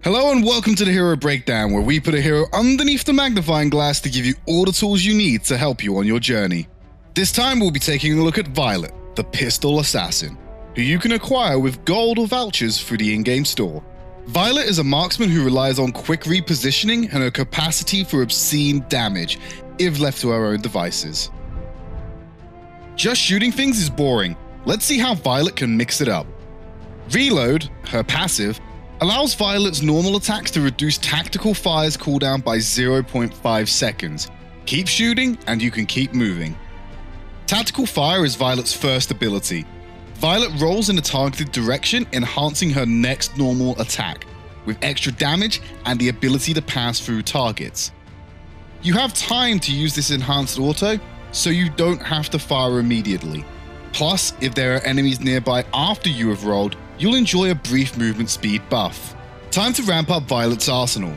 Hello and welcome to the Hero Breakdown, where we put a hero underneath the magnifying glass to give you all the tools you need to help you on your journey. This time we'll be taking a look at Violet, the Pistol Assassin, who you can acquire with gold or vouchers through the in-game store. Violet is a marksman who relies on quick repositioning and her capacity for obscene damage if left to her own devices. Just shooting things is boring. Let's see how Violet can mix it up. Reload, her passive, allows Violet's normal attacks to reduce tactical fire's cooldown by 0.5 seconds. Keep shooting and you can keep moving. Tactical fire is Violet's first ability. Violet rolls in a targeted direction, enhancing her next normal attack, with extra damage and the ability to pass through targets. You have time to use this enhanced auto, so you don't have to fire immediately. Plus, if there are enemies nearby after you have rolled, you'll enjoy a brief movement speed buff. Time to ramp up Violet's arsenal.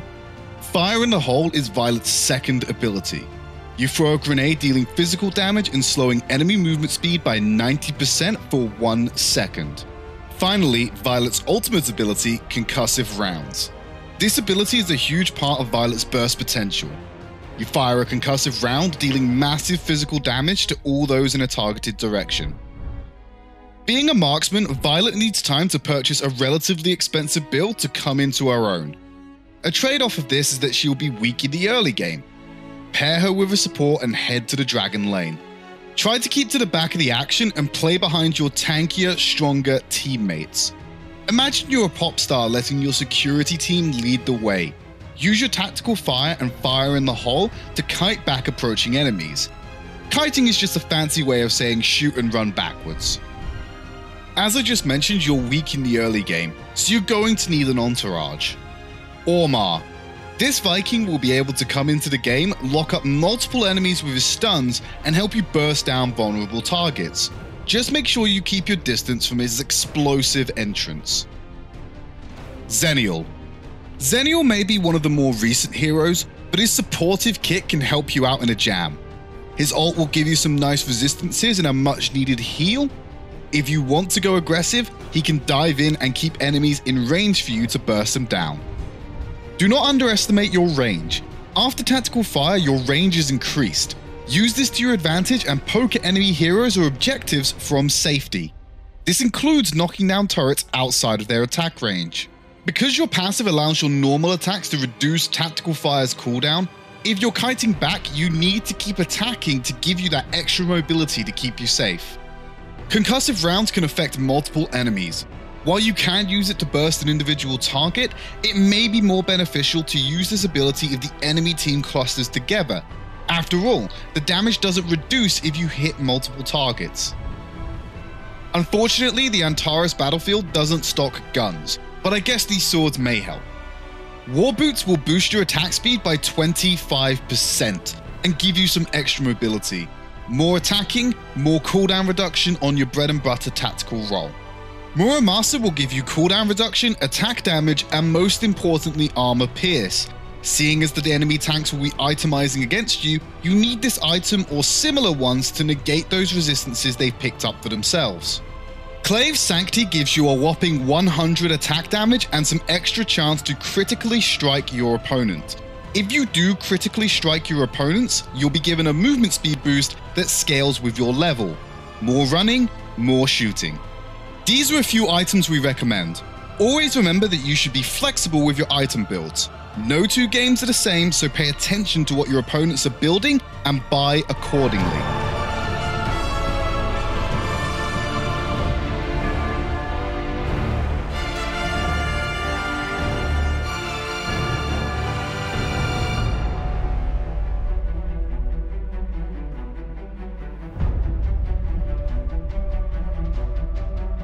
Fire in the Hole is Violet's second ability. You throw a grenade dealing physical damage and slowing enemy movement speed by 90% for 1 second. Finally, Violet's ultimate ability, Concussive Rounds. This ability is a huge part of Violet's burst potential. You fire a concussive round, dealing massive physical damage to all those in a targeted direction. Being a marksman, Violet needs time to purchase a relatively expensive build to come into her own. A trade-off of this is that she'll be weak in the early game. Pair her with a support and head to the dragon lane. Try to keep to the back of the action and play behind your tankier, stronger teammates. Imagine you're a pop star letting your security team lead the way. Use your tactical fire and fire in the hole to kite back approaching enemies. Kiting is just a fancy way of saying shoot and run backwards. As I just mentioned, you're weak in the early game, so you're going to need an entourage. Ormar. This Viking will be able to come into the game, lock up multiple enemies with his stuns, and help you burst down vulnerable targets. Just make sure you keep your distance from his explosive entrance. Zeni. Zeni may be one of the more recent heroes, but his supportive kit can help you out in a jam. His ult will give you some nice resistances and a much needed heal. If you want to go aggressive, he can dive in and keep enemies in range for you to burst them down. Do not underestimate your range. After tactical fire, your range is increased. Use this to your advantage and poke at enemy heroes or objectives from safety. This includes knocking down turrets outside of their attack range. Because your passive allows your normal attacks to reduce tactical fire's cooldown, if you're kiting back, you need to keep attacking to give you that extra mobility to keep you safe. Concussive rounds can affect multiple enemies. While you can use it to burst an individual target, it may be more beneficial to use this ability if the enemy team clusters together. After all, the damage doesn't reduce if you hit multiple targets. Unfortunately, the Antares battlefield doesn't stock guns, but I guess these swords may help. War boots will boost your attack speed by 25% and give you some extra mobility. More attacking, more cooldown reduction on your bread and butter tactical roll. Muramasa will give you cooldown reduction, attack damage, and most importantly armor pierce. Seeing as the enemy tanks will be itemizing against you, you need this item or similar ones to negate those resistances they've picked up for themselves. Clave's Sanctity gives you a whopping 100 attack damage and some extra chance to critically strike your opponent. If you do critically strike your opponents, you'll be given a movement speed boost that scales with your level. More running, more shooting. These are a few items we recommend. Always remember that you should be flexible with your item builds. No two games are the same, so pay attention to what your opponents are building and buy accordingly.